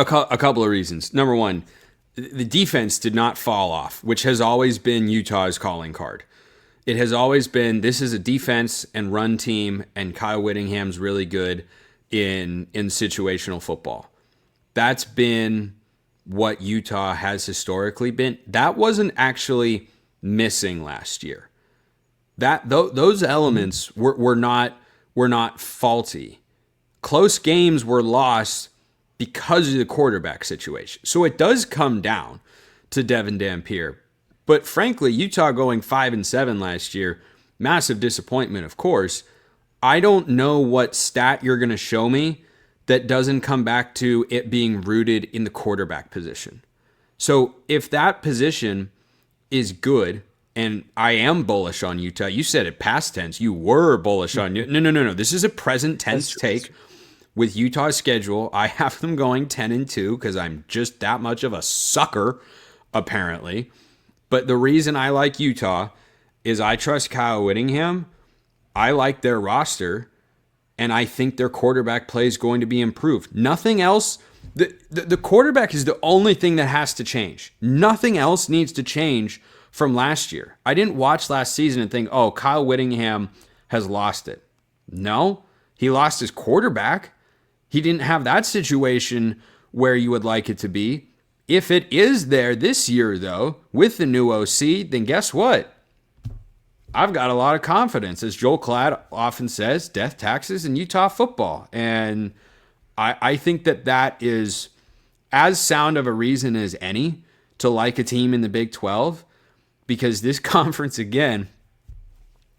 A couple of reasons. Number one, the defense did not fall off, which has always been Utah's calling card. It has always been, this is a defense and run team, and Kyle Whittingham's really good in situational football. That's been what Utah has historically been. That wasn't actually missing last year. Those elements were not faulty. Close games were lost because of the quarterback situation. So it does come down to Devon Dampier. But frankly, Utah going 5-7 last year, massive disappointment, of course. I don't know what stat you're going to show me that doesn't come back to it being rooted in the quarterback position. So if that position is good, and I am bullish on Utah. You said it past tense. You were bullish on you. No. This is a present tense take. With Utah's schedule, I have them going 10-2 because I'm just that much of a sucker, apparently. But the reason I like Utah is I trust Kyle Whittingham. I like their roster, and I think their quarterback play is going to be improved. Nothing else. The quarterback is the only thing that has to change. Nothing else needs to change from last year. I didn't watch last season and think, oh, Kyle Whittingham has lost it. No, he lost his quarterback. He didn't have that situation where you would like it to be. If it is there this year, though, with the new OC, then guess what? I've got a lot of confidence, as Joel Klatt often says, death, taxes, and Utah football. And I think that is as sound of a reason as any to like a team in the Big 12, because this conference, again,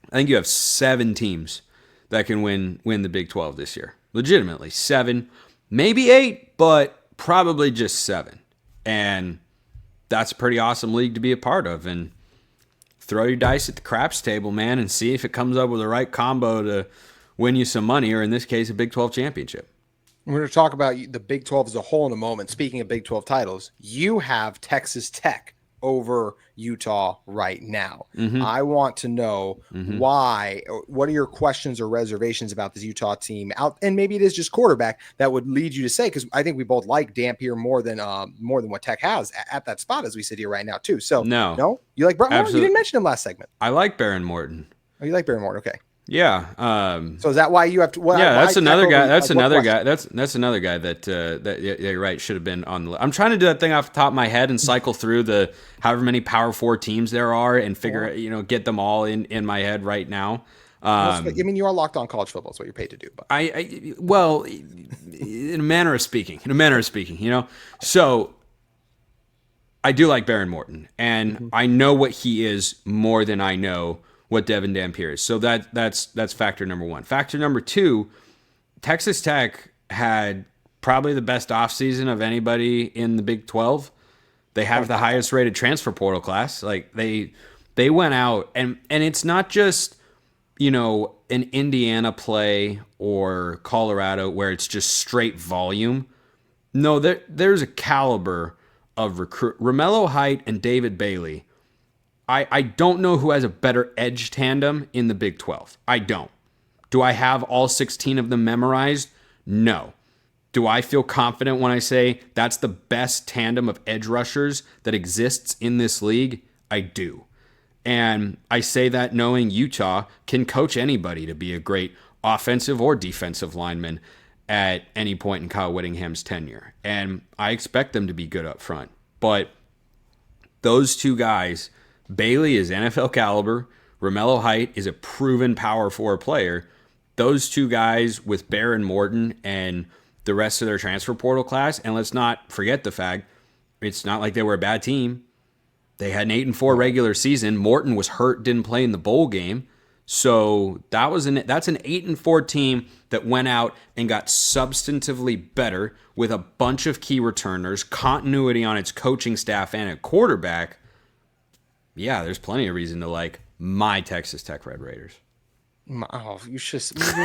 I think you have 7 teams that can win the Big 12 this year. Legitimately, 7, maybe 8, but probably just 7. And that's a pretty awesome league to be a part of. And throw your dice at the craps table, man, and see if it comes up with the right combo to win you some money, or in this case, a Big 12 championship. We're going to talk about the Big 12 as a whole in a moment. Speaking of Big 12 titles, you have Texas Tech over Utah right now. Mm-hmm. I want to know why. What are your questions or reservations about this Utah team out? And maybe it is just quarterback that would lead you to say, because I think we both like Dampier more than what Tech has at that spot as we sit here right now too. So no, you like Brett Morton? You didn't mention him last segment. I like Baron Morton. Oh, you like Baron Morton? Okay. Yeah. So is that why you have to? That's another guy. That's another guy. That's another guy that you're right, should have been on the list. I'm trying to do that thing off the top of my head and cycle through the however many Power 4 teams there are and figure get them all in my head right now. I mean, you are locked on college football. Is what you're paid to do. But well, in a manner of speaking, So I do like Baron Morton, and I know what he is more than I know what Devon Dampier is. So that's factor number 1. Factor number 2, Texas Tech had probably the best offseason of anybody in the Big 12. They have the highest rated transfer portal class. Like they went out, and it's not just, an Indiana play or Colorado where it's just straight volume. No, there's a caliber of recruit. Romello Height and David Bailey. I don't know who has a better edge tandem in the Big 12. I don't. Do I have all 16 of them memorized? No. Do I feel confident when I say that's the best tandem of edge rushers that exists in this league? I do. And I say that knowing Utah can coach anybody to be a great offensive or defensive lineman at any point in Kyle Whittingham's tenure. And I expect them to be good up front. But those two guys, Bailey is NFL caliber. Romello Height is a proven Power 4 player. Those two guys with Baron Morton and the rest of their transfer portal class, and let's not forget the fact, it's not like they were a bad team. They had an 8-4 regular season. Morton was hurt, didn't play in the bowl game. So that's an 8-4 team that went out and got substantively better with a bunch of key returners, continuity on its coaching staff and a quarterback. Yeah, there's plenty of reason to like my Texas Tech Red Raiders. Oh, you're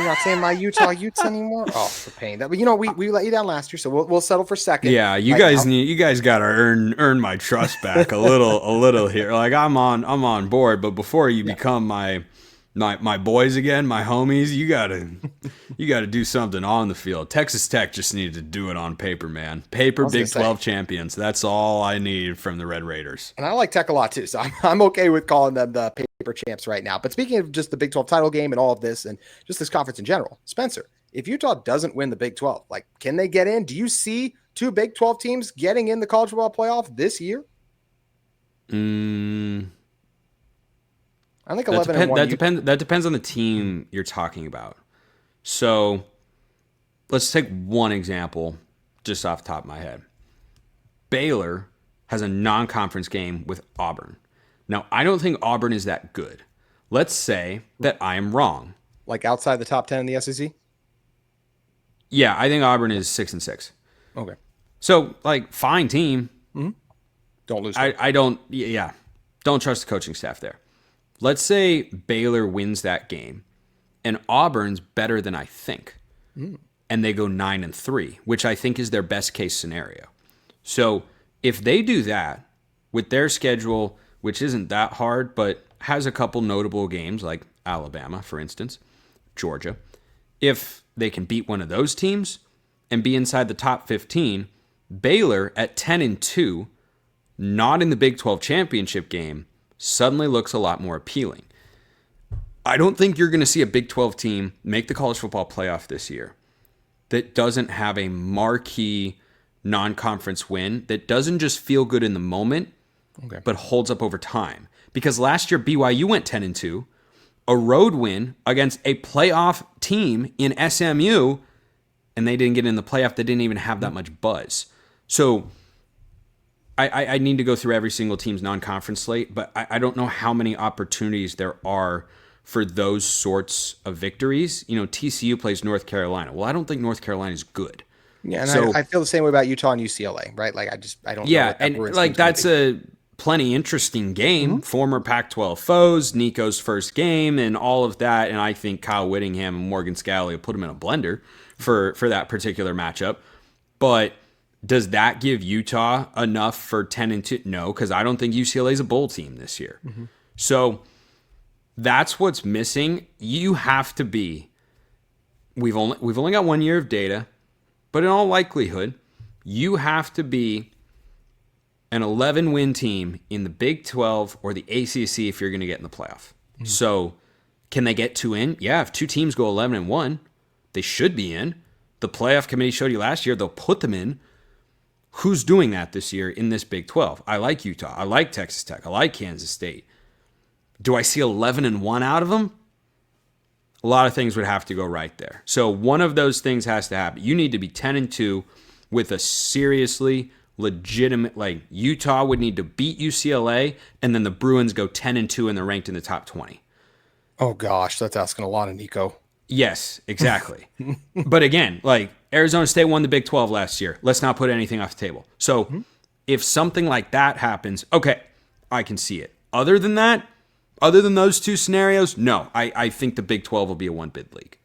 not saying my Utah Utes anymore? Oh, the pain. But we let you down last year, so we'll settle for second. Yeah, you guys got to earn my trust back a little here. Like I'm on board, but before you become my My boys again, my homies, you gotta do something on the field. Texas Tech just needed to do it on paper, man. Paper Big 12 champions. That's all I need from the Red Raiders. And I like Tech a lot too, so I'm okay with calling them the paper champs right now. But speaking of just the Big 12 title game and all of this, and just this conference in general, Spencer, if Utah doesn't win the Big 12, like, can they get in? Do you see two Big 12 teams getting in the college football playoff this year? I think 11-1. That depends on the team you're talking about. So let's take one example just off the top of my head. Baylor has a non-conference game with Auburn. Now, I don't think Auburn is that good. Let's say that I am wrong. Like outside the top 10 in the SEC? Yeah, I think Auburn is 6-6. Okay. So, like, fine team. Mm-hmm. Don't lose. I don't trust the coaching staff there. Let's say Baylor wins that game, and Auburn's better than I think, and they go 9-3, which I think is their best case scenario. So if they do that with their schedule, which isn't that hard, but has a couple notable games like Alabama, for instance, Georgia, if they can beat one of those teams and be inside the top 15, Baylor at 10-2, not in the Big 12 championship game, suddenly looks a lot more appealing. I don't think you're going to see a Big 12 team make the college football playoff this year that doesn't have a marquee non-conference win that doesn't just feel good in the moment, but holds up over time. Because last year BYU went 10-2, a road win against a playoff team in SMU, and they didn't get in the playoff. They didn't even have that much buzz. So I need to go through every single team's non-conference slate, but I don't know how many opportunities there are for those sorts of victories. You know, TCU plays North Carolina. Well, I don't think North Carolina is good. Yeah, and so, I feel the same way about Utah and UCLA, right? Like, I don't. Yeah, and like that's a plenty interesting game. Former Pac-12 foes, Nico's first game, and all of that. And I think Kyle Whittingham and Morgan Scalley will put him in a blender for that particular matchup. But does that give Utah enough for 10-2? No, because I don't think UCLA is a bowl team this year. So that's what's missing. You have to be. We've only got 1 year of data, but in all likelihood, you have to be an 11-win team in the Big 12 or the ACC if you're going to get in the playoff. So can they get two in? Yeah, if two teams go 11-1, they should be in. The playoff committee showed you last year they'll put them in. Who's doing that this year in this Big 12? I like Utah. I like Texas Tech. I like Kansas State. Do I see 11-1 out of them? A lot of things would have to go right there. So one of those things has to happen. You need to be 10-2 with a seriously legitimate, like Utah would need to beat UCLA, and then the Bruins go 10-2 and they're ranked in the top 20. Oh gosh, that's asking a lot of Nico. Yes, exactly. But again, like Arizona State won the Big 12 last year. Let's not put anything off the table. So if something like that happens, okay, I can see it. Other than that, other than those two scenarios, no, I think the Big 12 will be a one-bid league.